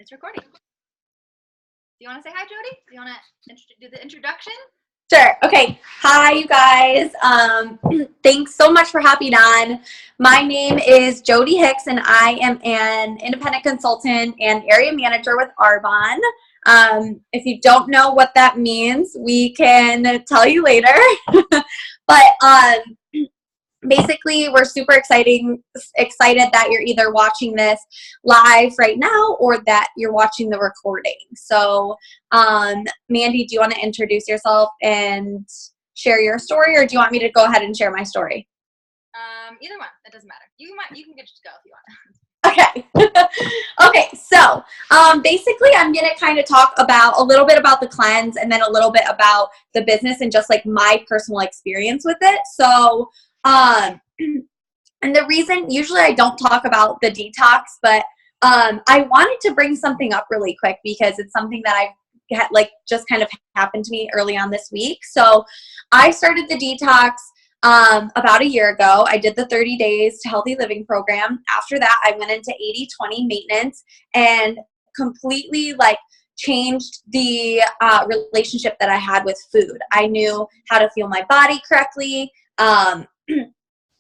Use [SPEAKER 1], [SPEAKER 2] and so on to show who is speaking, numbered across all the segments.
[SPEAKER 1] It's recording. Do you want to say hi, Jodi? Do you want to do the introduction?
[SPEAKER 2] Sure. Okay. Hi, you guys. Thanks so much for hopping on. My name is Jodi Hicks, and I am an independent consultant and area manager with Arbonne. If you don't know what that means, we can tell you later. But basically, we're super excited that you're either watching this live right now or that you're watching the recording. So, Mandy, do you want to introduce yourself and share your story, or do you want me to go ahead and share my story?
[SPEAKER 1] Either one. It doesn't matter. You can just go if you want.
[SPEAKER 2] Okay. Okay. So, basically, I'm going to kind of talk about a little bit about the cleanse and then a little bit about the business and just like my personal experience with it. So, and the reason, usually I don't talk about the detox, but I wanted to bring something up really quick because it's something that I've had, like, just kind of happened to me early on this week. So I started the detox about a year ago. I did the 30 days to healthy living program. After that, I went into 80-20 maintenance and completely changed the relationship that I had with food. I knew how to fuel my body correctly.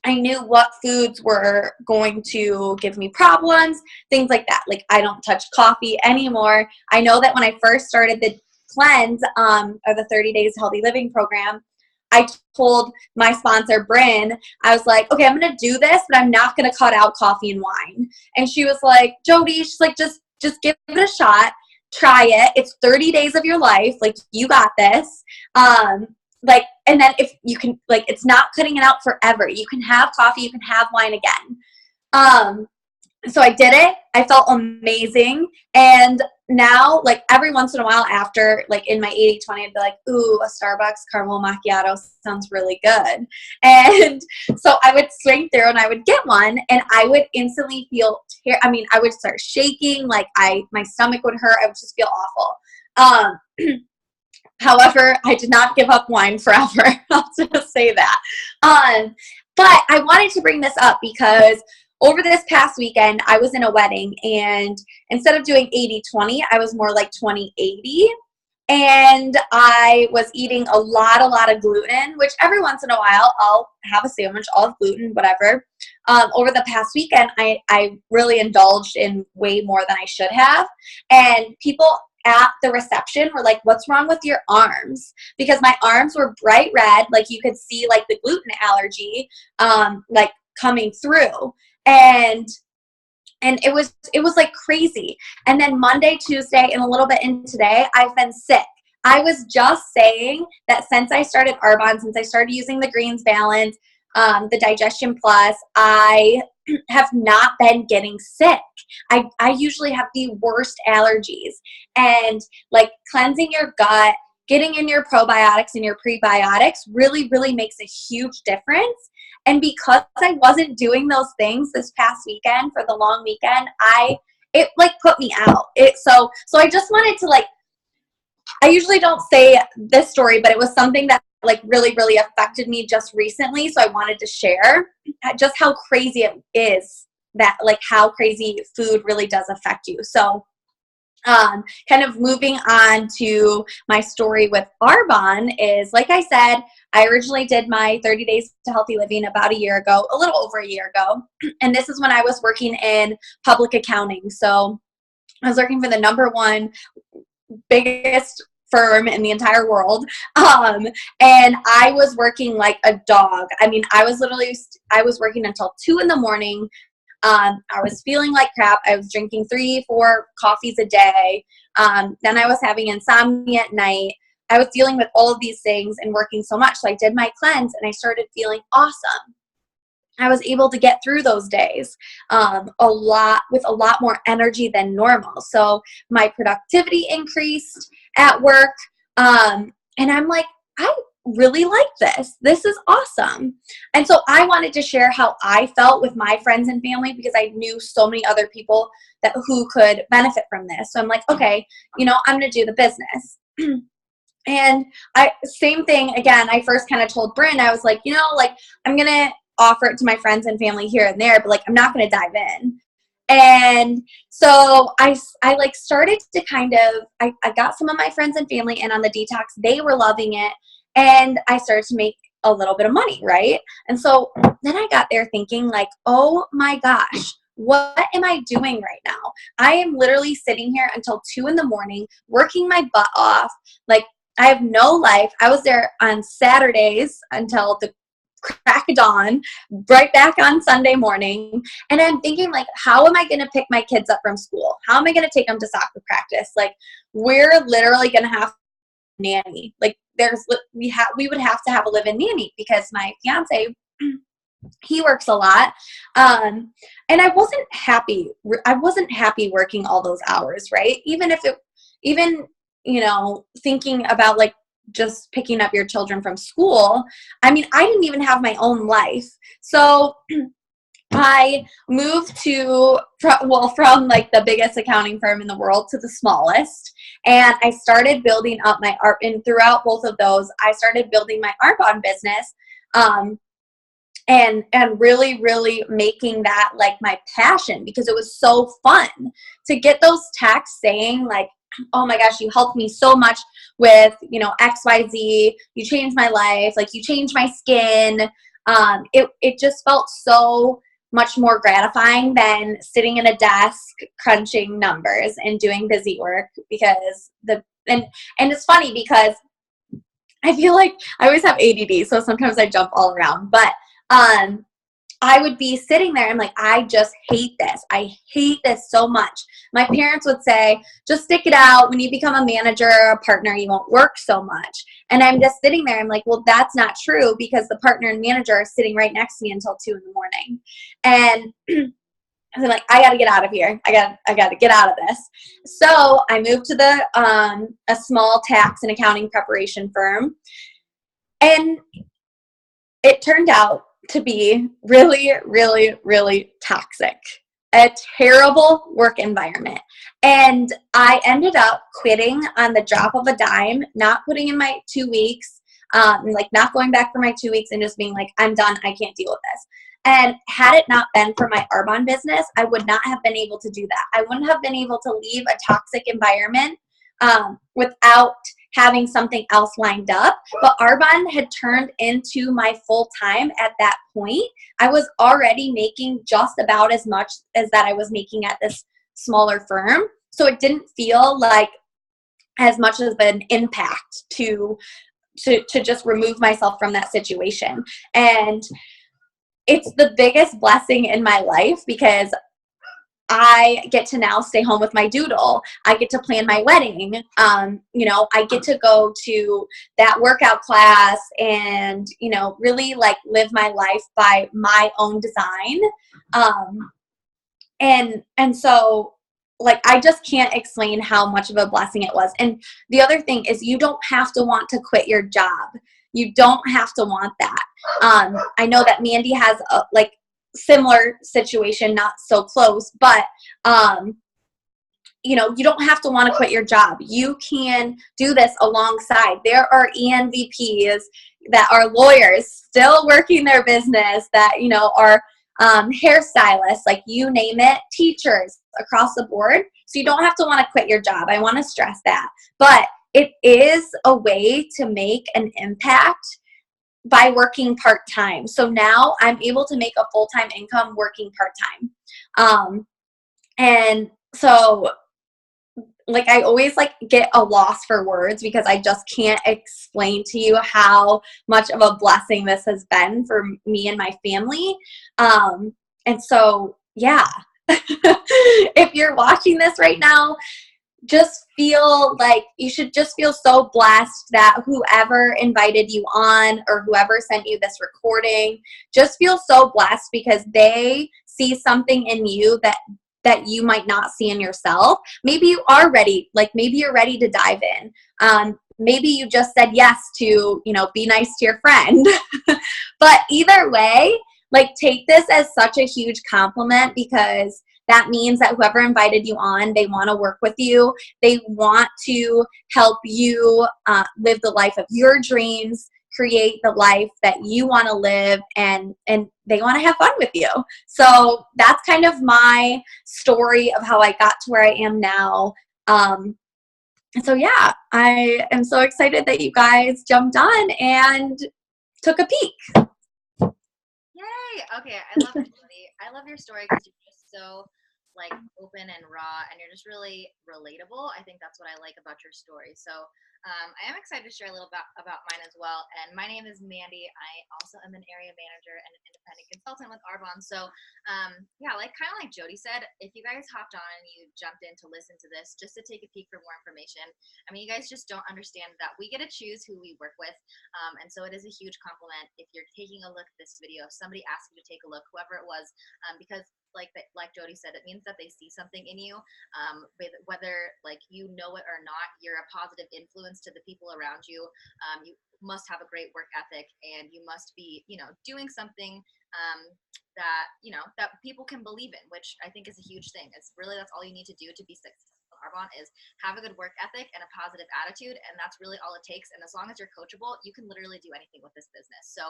[SPEAKER 2] I knew what foods were going to give me problems, things like that. Like, I don't touch coffee anymore. I know that when I first started the cleanse or the 30 days healthy living program, I told my sponsor, Bryn, I was like, okay, I'm going to do this, but I'm not going to cut out coffee and wine. And she was like, Jodi, she's like, just give it a shot. Try it. It's 30 days of your life. Like, you got this. And then if you can, it's not cutting it out forever. You can have coffee, you can have wine again. So I did it. I felt amazing. And now, every once in a while after, in my 80-20, I'd be like, ooh, a Starbucks caramel macchiato sounds really good. And so I would swing through and I would get one and I would instantly feel, I would start shaking. My stomach would hurt. I would just feel awful. However, I did not give up wine forever. I'll just say that. But I wanted to bring this up because over this past weekend, I was in a wedding, and instead of doing 80-20, I was more like 20-80. And I was eating a lot of gluten, which every once in a while I'll have a sandwich, all of gluten, whatever. Over the past weekend, I really indulged in way more than I should have. And people at the reception were like, what's wrong with your arms? Because my arms were bright red, you could see the gluten allergy coming through. And it was crazy. And then Monday, Tuesday, and a little bit in today, I've been sick. I was just saying that since I started Arbonne, since I started using the Greens Balance, the Digestion Plus, I have not been getting sick. I usually have the worst allergies, and cleansing your gut, getting in your probiotics and your prebiotics really, really makes a huge difference. And because I wasn't doing those things this past weekend for the long weekend, it put me out. So I just wanted to I usually don't say this story, but it was something that really, really affected me just recently. So I wanted to share just how crazy it is that how crazy food really does affect you. So kind of moving on to my story with Arbonne is, like I said, I originally did my 30 days to healthy living about a year ago, a little over a year ago. And this is when I was working in public accounting. So I was working for the #1 biggest firm in the entire world. And I was working like a dog. I was working until 2 a.m. I was feeling like crap. I was drinking 3-4 coffees a day. Then I was having insomnia at night. I was dealing with all of these things and working so much. So I did my cleanse and I started feeling awesome. I was able to get through those days with a lot more energy than normal. So my productivity increased at work. And I'm like, I really like this. This is awesome. And so I wanted to share how I felt with my friends and family because I knew so many other people who could benefit from this. So I'm like, okay, I'm going to do the business. And same thing again, I first kind of told Bryn, I was like, I'm going to offer it to my friends and family here and there, but I'm not going to dive in. And so I like started to kind of, I got some of my friends and family in on the detox. They were loving it. And I started to make a little bit of money, right? And so then I got there thinking like, oh my gosh, what am I doing right now? I am literally sitting here until 2 a.m, working my butt off. Like, I have no life. I was there on Saturdays until the crack of dawn, right back on Sunday morning. And I'm thinking like, how am I going to pick my kids up from school? How am I going to take them to soccer practice? Like, we're literally going to have a nanny. Like, we would have to have a live-in nanny because my fiance, he works a lot. And I wasn't happy working all those hours, right? Even, thinking about like just picking up your children from school. I mean, I didn't even have my own life. So I moved from like the biggest accounting firm in the world to the smallest. And I started building up my art, and throughout both of those, I started building my Arbonne business. And really, really making that like my passion, because it was so fun to get those texts saying like, oh my gosh, you helped me so much with, XYZ, you changed my life, like you changed my skin. It just felt so much more gratifying than sitting in a desk crunching numbers and doing busy work, because and it's funny because I feel like I always have ADD, so sometimes I jump all around, but I would be sitting there and like, I just hate this. I hate this so much. My parents would say, just stick it out. When you become a manager or a partner, you won't work so much. And I'm just sitting there. I'm like, well, that's not true, because the partner and manager are sitting right next to me until 2 a.m. And I'm like, I got to get out of here. I got to get out of this. So I moved to a small tax and accounting preparation firm. And it turned out to be really, really, really toxic, a terrible work environment. And I ended up quitting on the drop of a dime, not putting in my 2 weeks, like not going back for my 2 weeks and just being like, I'm done. I can't deal with this. And had it not been for my Arbonne business, I would not have been able to do that. I wouldn't have been able to leave a toxic environment without having something else lined up. But Arbonne had turned into my full time at that point. I was already making just about as much as that I was making at this smaller firm. So it didn't feel like as much of an impact to just remove myself from that situation. And it's the biggest blessing in my life, because I get to now stay home with my doodle. I get to plan my wedding. I get to go to that workout class and, really like live my life by my own design. And so like, I just can't explain how much of a blessing it was. And the other thing is, you don't have to want to quit your job. You don't have to want that. I know that Mandy has a similar situation, not so close, but you don't have to want to quit your job. You can do this alongside. There are ENVPs that are lawyers still working their business, that are hairstylists, like you name it, teachers across the board. So you don't have to want to quit your job. I want to stress that. But it is a way to make an impact by working part-time. So now I'm able to make a full-time income working part-time. And so like, I always get a loss for words, because I just can't explain to you how much of a blessing this has been for me and my family. And so, yeah, if you're watching this right now, just feel like you should just feel so blessed that whoever invited you on, or whoever sent you this recording, just feel so blessed, because they see something in you that you might not see in yourself. Maybe you are ready. Like, maybe you're ready to dive in. Maybe you just said yes to, be nice to your friend. But either way, take this as such a huge compliment, because that means that whoever invited you on, they want to work with you. They want to help you live the life of your dreams, create the life that you want to live, and they want to have fun with you. So that's kind of my story of how I got to where I am now. And so, yeah, I am so excited that you guys jumped on and took a peek.
[SPEAKER 1] Yay! Okay, I love it, Jodi. I love your story because you're just so like open and raw, and you're just really relatable. I think that's what I like about your story. So I am excited to share a little about mine as well. And my name is Mandy. I also am an area manager and an independent consultant with Arbonne. So yeah, like kind of like Jodi said, if you guys hopped on and you jumped in to listen to this just to take a peek for more information, I mean, you guys just don't understand that we get to choose who we work with. And so it is a huge compliment if you're taking a look at this video, if somebody asks you to take a look, whoever it was, because like Jodi said, it means that they see something in you, whether like you know it or not. You're a positive influence to the people around you. You must have a great work ethic, and you must be, doing something that that people can believe in, which I think is a huge thing. It's really, that's all you need to do to be successful. Arbonne is have a good work ethic and a positive attitude, and that's really all it takes. And as long as you're coachable, you can literally do anything with this business. So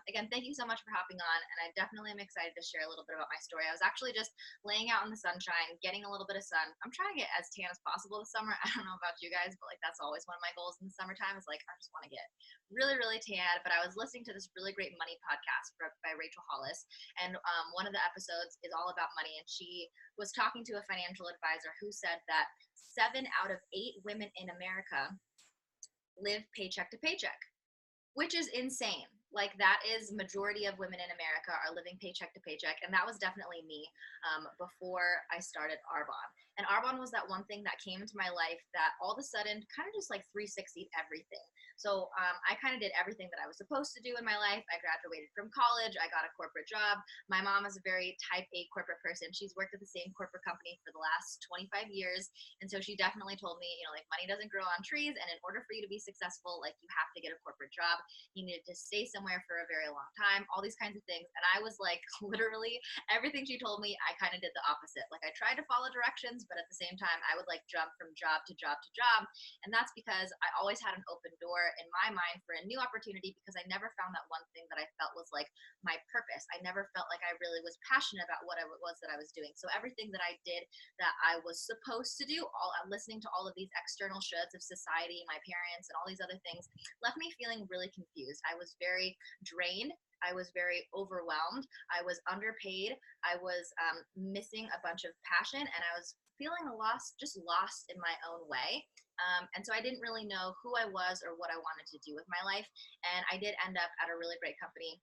[SPEAKER 1] again, thank you so much for hopping on, and I definitely am excited to share a little bit about my story. I was actually just laying out in the sunshine, getting a little bit of sun. I'm trying to get as tan as possible this summer. I don't know about you guys, but like that's always one of my goals in the summertime, is like I just want to get really, really tan. But I was listening to this really great money podcast by Rachel Hollis, and one of the episodes is all about money, and she was talking to a financial advisor who said that 7 out of 8 women in America live paycheck to paycheck, which is insane. Like that is majority of women in America are living paycheck to paycheck. And that was definitely me before I started Arbonne. And Arbonne was that one thing that came into my life that all of a sudden kind of just like 360'd everything. So I kind of did everything that I was supposed to do in my life. I graduated from college. I got a corporate job. My mom is a very type A corporate person. She's worked at the same corporate company for the last 25 years. And so she definitely told me, like money doesn't grow on trees. And in order for you to be successful, like you have to get a corporate job. You needed to stay somewhere for a very long time, all these kinds of things. And I was like, literally everything she told me, I kind of did the opposite. Like I tried to follow directions, but at the same time, I would like jump from job to job to job. And that's because I always had an open door in my mind for a new opportunity, because I never found that one thing that I felt was like my purpose. I never felt like I really was passionate about what it was that I was doing. So everything that I did that I was supposed to do, listening to all of these external shoulds of society, my parents, and all these other things, left me feeling really confused. I was very drained. I was very overwhelmed. I was underpaid. I was missing a bunch of passion, and I was feeling just lost in my own way. And so I didn't really know who I was or what I wanted to do with my life. And I did end up at a really great company.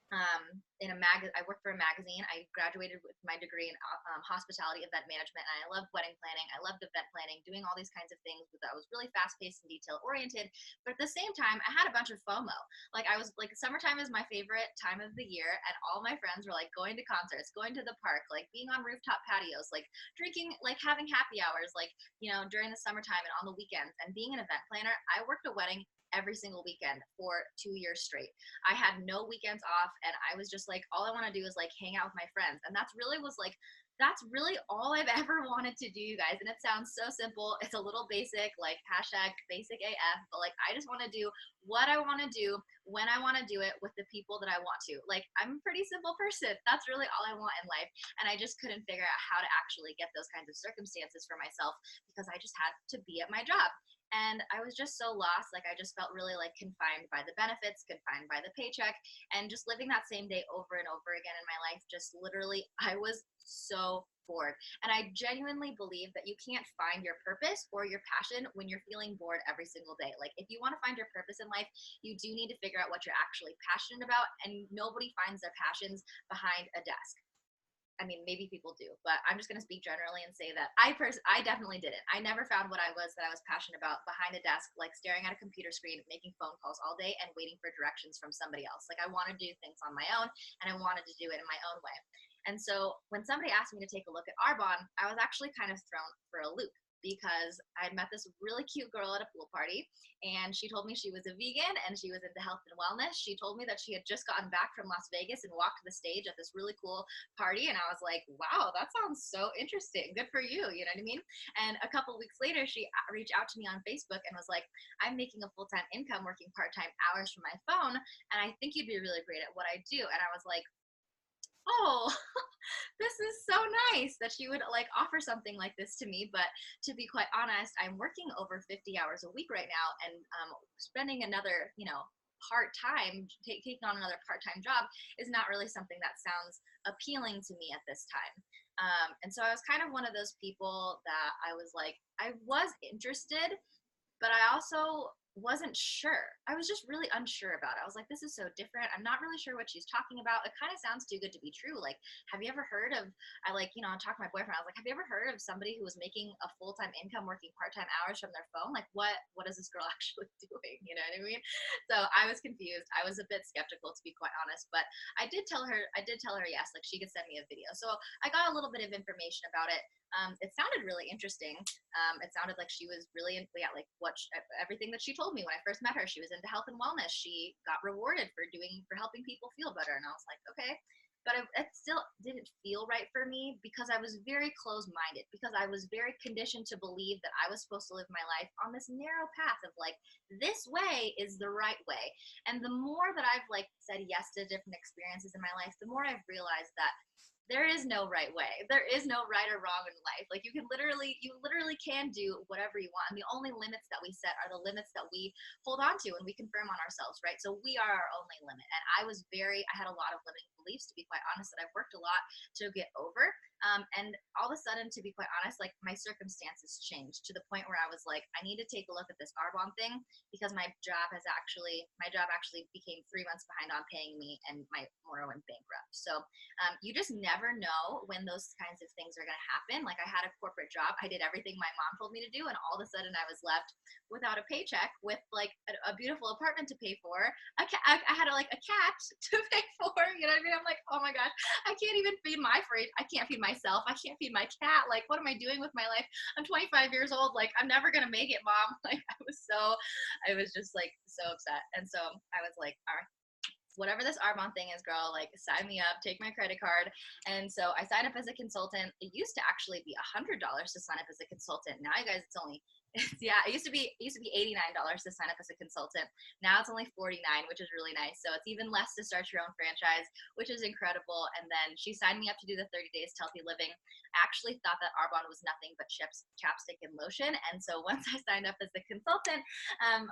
[SPEAKER 1] I worked for a magazine. I graduated with my degree in hospitality event management, and I loved wedding planning. I loved event planning, doing all these kinds of things, but that was really fast paced and detail oriented. But at the same time, I had a bunch of FOMO. Like I was like, summertime is my favorite time of the year, and all my friends were like going to concerts, going to the park, like being on rooftop patios, like drinking, like having happy hours, like during the summertime and on the weekends. And being an event planner, I worked a wedding every single weekend for 2 years straight. I had no weekends off, and I was just like, all I want to do is like hang out with my friends. And that's really all I've ever wanted to do, you guys. And it sounds so simple. It's a little basic, like hashtag basic AF, but like I just want to do what I want to do when I want to do it with the people that I want to. Like I'm a pretty simple person. That's really all I want in life. And I just couldn't figure out how to actually get those kinds of circumstances for myself, because I just had to be at my job. And I was just so lost. Like I just felt really like confined by the benefits, confined by the paycheck, and just living that same day over and over again in my life. Just literally, I was so bored. And I genuinely believe that you can't find your purpose or your passion when you're feeling bored every single day. Like if you want to find your purpose in life, you do need to figure out what you're actually passionate about. And nobody finds their passions behind a desk. I mean, maybe people do, but I'm just going to speak generally and say that I definitely didn't. I never found what I was passionate about behind a desk, like staring at a computer screen, making phone calls all day and waiting for directions from somebody else. Like I wanted to do things on my own, and I wanted to do it in my own way. And so when somebody asked me to take a look at Arbonne, I was actually kind of thrown for a loop, because I met this really cute girl at a pool party, and she told me she was a vegan and she was into health and wellness. She told me that she had just gotten back from Las Vegas and walked the stage at this really cool party, and I was like, wow, that sounds so interesting. Good for you, you know what I mean? And a couple weeks later, she reached out to me on Facebook and was like, I'm making a full-time income working part-time hours from my phone, and I think you'd be really great at what I do. And I was like, oh, this is so nice that she would like offer something like this to me. But to be quite honest, I'm working over 50 hours a week right now, and spending another, part-time, taking on another part-time job is not really something that sounds appealing to me at this time. And so I was kind of one of those people that I was like, I was interested, but I also wasn't sure. I was just really unsure about it. I was like, this is so different. I'm not really sure what she's talking about. It kind of sounds too good to be true. Like, have you ever heard of, I talked to my boyfriend. I was like, have you ever heard of somebody who was making a full-time income working part-time hours from their phone? Like, what is this girl actually doing? You know what I mean? So I was confused. I was a bit skeptical, to be quite honest, but I did tell her yes, like she could send me a video. So I got a little bit of information about it. It sounded really interesting. It sounded like she was really like everything that she told me when I first met her. She was into health and wellness. She got rewarded for helping people feel better. And I was like, okay. But it still didn't feel right for me because I was very closed-minded, because I was very conditioned to believe that I was supposed to live my life on this narrow path of like, this way is the right way. And the more that I've like said yes to different experiences in my life, the more I've realized that there is no right way. There is no right or wrong in life. Like you literally can do whatever you want. And the only limits that we set are the limits that we hold on to and we confirm on ourselves, right? So we are our only limit. And I had a lot of limiting beliefs, to be quite honest, that I've worked a lot to get over. And all of a sudden, to be quite honest, like my circumstances changed to the point where I was like, I need to take a look at this Arbonne thing, because my job actually became 3 months behind on paying me, and my Moro went bankrupt. So you just never know when those kinds of things are going to happen. Like I had a corporate job. I did everything my mom told me to do. And all of a sudden I was left without a paycheck, with like a beautiful apartment to pay for. I had a cat to pay for, you know what I mean? I'm like, oh my gosh, I can't even feed I can't feed myself. I can't feed my cat. Like, what am I doing with my life? I'm 25 years old. Like, I'm never going to make it, mom. Like, I was just like so upset. And so I was like, all right, whatever this Arbonne thing is, girl, like sign me up, take my credit card. And so I signed up as a consultant. It used to actually be $100 to sign up as a consultant. Now, you guys, it used to be $89 to sign up as a consultant. Now it's only $49, which is really nice. So it's even less to start your own franchise, which is incredible. And then she signed me up to do the 30 days to healthy living. I actually thought that Arbonne was nothing but chapstick and lotion. And so once I signed up as a consultant,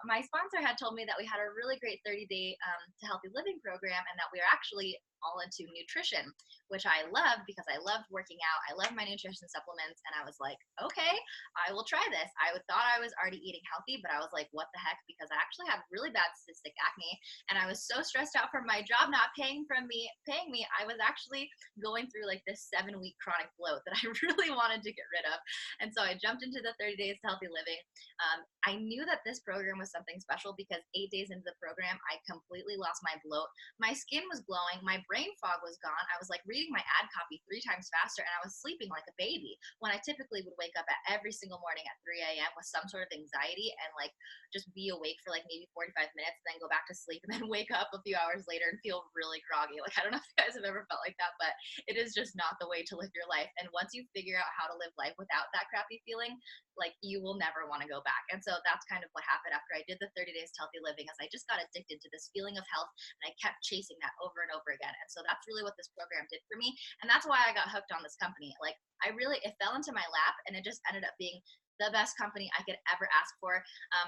[SPEAKER 1] my sponsor had told me that we had a really great 30-day to healthy living program, and that we are actually all into nutrition, which I love because I loved working out. I love my nutrition supplements. And I was like, okay, I will try this. I thought I was already eating healthy, but I was like, what the heck? Because I actually have really bad cystic acne. And I was so stressed out from my job not paying me. I was actually going through like this 7-week chronic bloat that I really wanted to get rid of. And so I jumped into the 30 days to healthy living. I knew that this program was something special because 8 days into the program, I completely lost my bloat. My skin was glowing. My brain fog was gone. I was like reading my ad copy 3 times faster, and I was sleeping like a baby when I typically would wake up at every single morning at 3 a.m. with some sort of anxiety and like just be awake for like maybe 45 minutes, and then go back to sleep, and then wake up a few hours later and feel really groggy. Like, I don't know if you guys have ever felt like that, but it is just not the way to live your life. And once you figure out how to live life without that crappy feeling, like you will never want to go back. And so that's kind of what happened after I did the 30 days to healthy living, is I just got addicted to this feeling of health, and I kept chasing that over and over again. And so that's really what this program did for me. And that's why I got hooked on this company. Like it fell into my lap, and it just ended up being the best company I could ever ask for.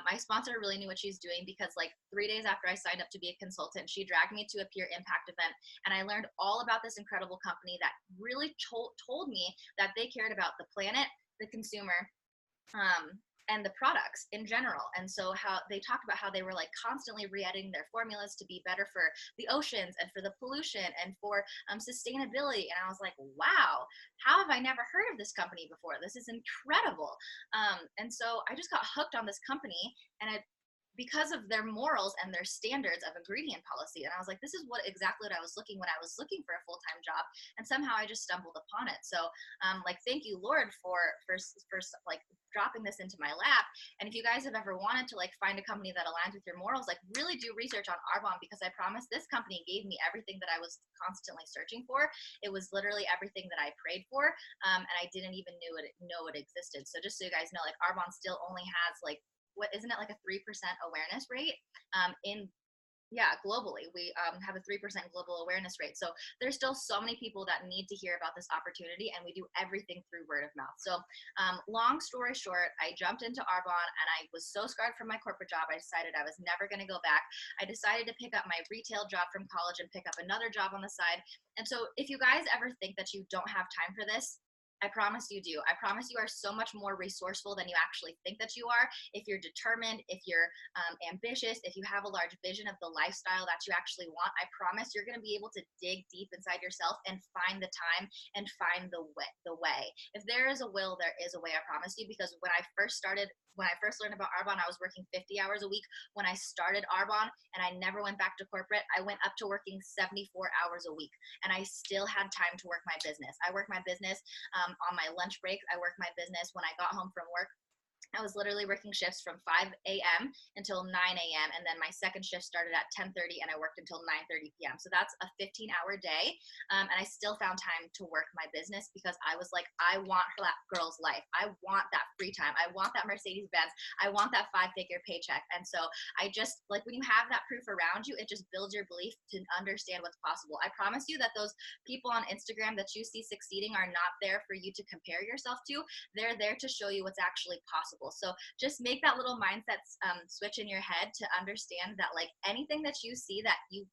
[SPEAKER 1] My sponsor really knew what she's doing, because like 3 days after I signed up to be a consultant, she dragged me to a peer impact event, and I learned all about this incredible company that really told me that they cared about the planet, the consumer, and the products in general. And so how they talked about how they were like constantly re-editing their formulas to be better for the oceans and for the pollution and for sustainability. And I was like, wow, how have I never heard of this company before? This is incredible. And so I just got hooked on this company, and because of their morals and their standards of ingredient policy. And I was like, this is exactly what I was looking when I was looking for a full-time job. And somehow I just stumbled upon it. So like, thank you, Lord, for like dropping this into my lap. And if you guys have ever wanted to like find a company that aligns with your morals, like really do research on Arbonne, because I promise this company gave me everything that I was constantly searching for. It was literally everything that I prayed for. And I didn't even know it existed. So just so you guys know, like Arbonne still only has like, what isn't it like a 3% awareness rate globally. We have a 3% global awareness rate. So there's still so many people that need to hear about this opportunity, and we do everything through word of mouth. So long story short, I jumped into Arbonne, and I was so scarred from my corporate job, I decided I was never going to go back. I decided to pick up my retail job from college and pick up another job on the side. And so if you guys ever think that you don't have time for this, I promise you do. I promise you are so much more resourceful than you actually think that you are. If you're determined, if you're ambitious, if you have a large vision of the lifestyle that you actually want, I promise you're going to be able to dig deep inside yourself and find the time and find the way. If there is a will, there is a way, I promise you, because when I first learned about Arbonne, I was working 50 hours a week. When I started Arbonne and I never went back to corporate, I went up to working 74 hours a week, and I still had time to work my business. I work my business on my lunch breaks. I worked my business when I got home from work. I was literally working shifts from 5 a.m. until 9 a.m. And then my second shift started at 10:30 and I worked until 9:30 p.m. So that's a 15-hour day. And I still found time to work my business because I was like, I want that girl's life. I want that free time. I want that Mercedes Benz. I want that 5-figure paycheck. And so I just like, when you have that proof around you, it just builds your belief to understand what's possible. I promise you that those people on Instagram that you see succeeding are not there for you to compare yourself to. They're there to show you what's actually possible. So just make that little mindset switch in your head to understand that like anything that you see that you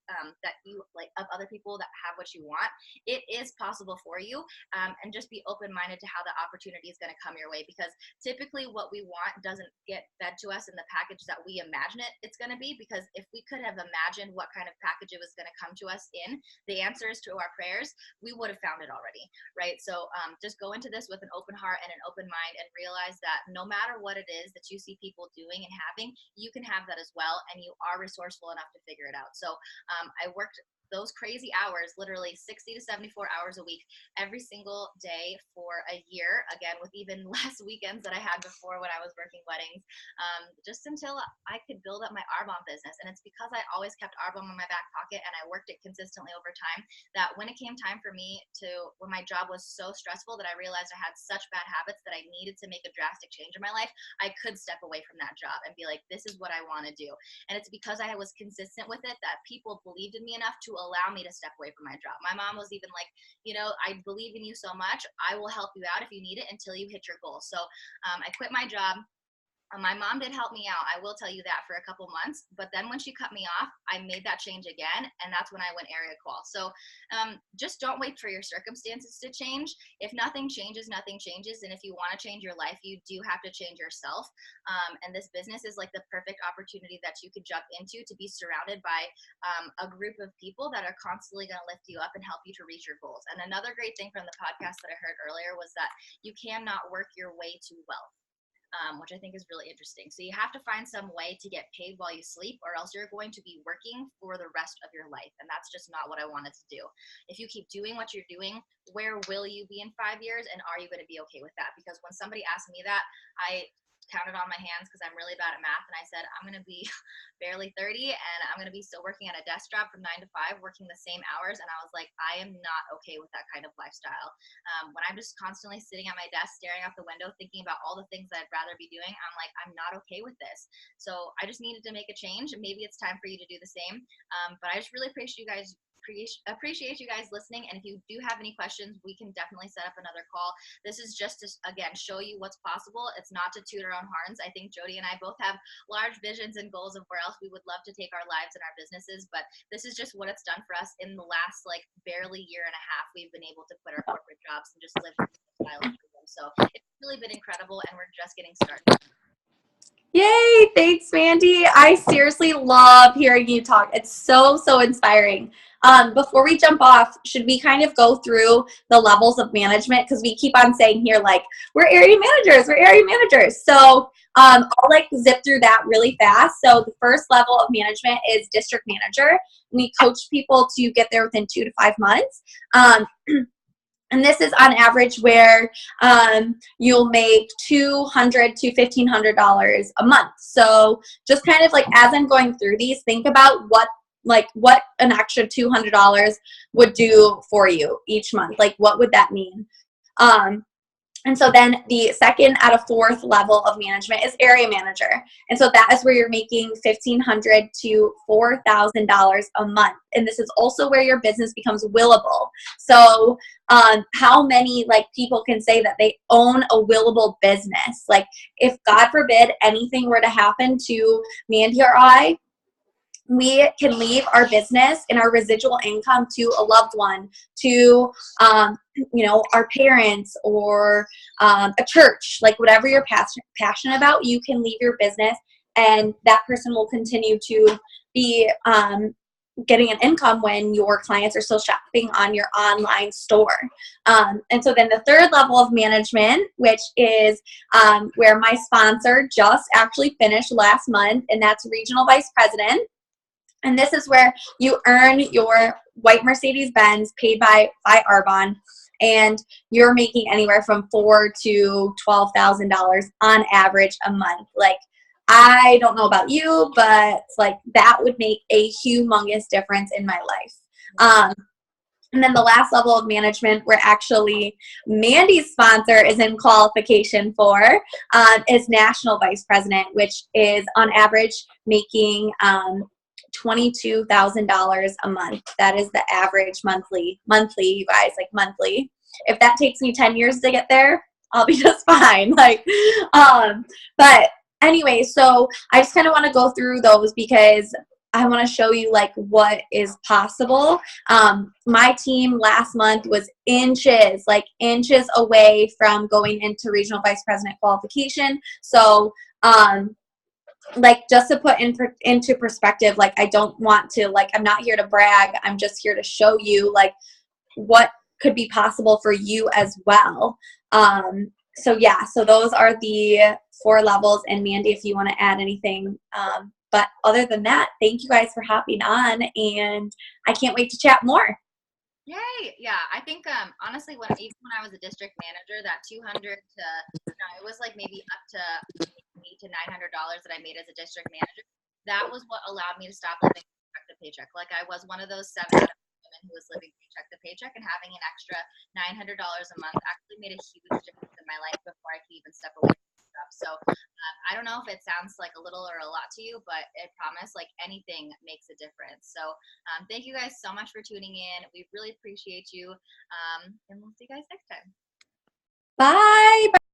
[SPEAKER 1] like of other people that have what you want, it is possible for you. And just be open-minded to how the opportunity is going to come your way, because typically what we want doesn't get fed to us in the package that we imagine it's going to be. Because if we could have imagined what kind of package it was going to come to us in, the answers to our prayers, we would have found it already, right? So just go into this with an open heart and an open mind, and realize that no matter what it is that you see people doing and having, you can have that as well, and you are resourceful enough to figure it out. So I worked those crazy hours, literally 60 to 74 hours a week, every single day for a year, again, with even less weekends that I had before when I was working weddings, just until I could build up my Arbonne business. And it's because I always kept Arbonne in my back pocket and I worked it consistently over time, that when it came time for me when my job was so stressful that I realized I had such bad habits that I needed to make a drastic change in my life, I could step away from that job and be like, this is what I want to do. And it's because I was consistent with it that people believed in me enough to allow me to step away from my job. My mom was even like, I believe in you so much, I will help you out if you need it until you hit your goal. So I quit my job. My mom did help me out, I will tell you that, for a couple months. But then when she cut me off, I made that change again, and that's when I went area qual. So just don't wait for your circumstances to change. If nothing changes, nothing changes. And if you want to change your life, you do have to change yourself. And this business is like the perfect opportunity that you could jump into, to be surrounded by a group of people that are constantly going to lift you up and help you to reach your goals. And another great thing from the podcast that I heard earlier was that you cannot work your way to wealth. Which I think is really interesting. So you have to find some way to get paid while you sleep, or else you're going to be working for the rest of your life. And that's just not what I wanted to do. If you keep doing what you're doing, where will you be in 5 years? And are you going to be okay with that? Because when somebody asked me that, I counted on my hands because I'm really bad at math. And I said, I'm going to be barely 30 and I'm going to be still working at a desk job from 9 to 5, working the same hours. And I was like, I am not okay with that kind of lifestyle. When I'm just constantly sitting at my desk, staring out the window, thinking about all the things that I'd rather be doing, I'm like, I'm not okay with this. So I just needed to make a change. Maybe it's time for you to do the same. But I just really appreciate you guys listening. And if you do have any questions, we can definitely set up another call. This is just to, again, show you what's possible. It's not to toot our own horns. I think Jodi and I both have large visions and goals of where else we would love to take our lives and our businesses, but this is just what it's done for us in the last barely year and a half. We've been able to quit our corporate jobs and just live the lifestyle of freedom. So it's really been incredible, and we're just getting started.
[SPEAKER 2] Yay! Thanks, Mandy. I seriously love hearing you talk. It's so inspiring. Before we jump off, should we kind of go through the levels of management? Because we keep on saying here, like, we're area managers, we're area managers. So I'll like zip through that really fast. So the first level of management is district manager. We coach people to get there within 2 to 5 months. And this is on average where you'll make $200 to $1,500 a month. So just kind of like as I'm going through these, think about what an extra $200 would do for you each month. Like what would that mean? And so then the second out of fourth level of management is area manager. And so that is where you're making $1,500 to $4,000 a month. And this is also where your business becomes willable. So how many like people can say that they own a willable business? Like if God forbid anything were to happen to Mandy or I, we can leave our business and our residual income to a loved one, to our parents or a church, like whatever you're passionate about, you can leave your business and that person will continue to be getting an income when your clients are still shopping on your online store. And so then the third level of management, which is where my sponsor just actually finished last month, and that's regional vice president. And this is where you earn your white Mercedes-Benz paid by Arbonne, and you're making anywhere from $4,000 to $12,000 on average a month. Like, I don't know about you, but like that would make a humongous difference in my life. And then the last level of management, where actually Mandy's sponsor is in qualification for, is national vice president, which is on average making $22,000 a month. That is the average monthly, you guys, like monthly. If that takes me 10 years to get there, I'll be just fine. But anyway, so I just kind of want to go through those because I want to show you like what is possible. My team last month was inches away from going into regional vice president qualification. So, like just to put into perspective, like I don't want to, like I'm not here to brag. I'm just here to show you like what could be possible for you as well. So yeah, so those are the 4 levels. And Mandy, if you want to add anything, but other than that, thank you guys for hopping on, and I can't wait to chat more.
[SPEAKER 1] Yay! Yeah, I think honestly, even when I was a district manager, that 200 to it was like maybe up to $800 to $900 that I made as a district manager. That was what allowed me to stop living paycheck to paycheck. Like I was one of those 7 out of women who was living paycheck to paycheck, and having an extra $900 a month actually made a huge difference in my life before I could even step away from stuff. So I don't know if it sounds like a little or a lot to you, but I promise, like anything makes a difference. So thank you guys so much for tuning in. We really appreciate you, and we'll see you guys next time.
[SPEAKER 2] Bye.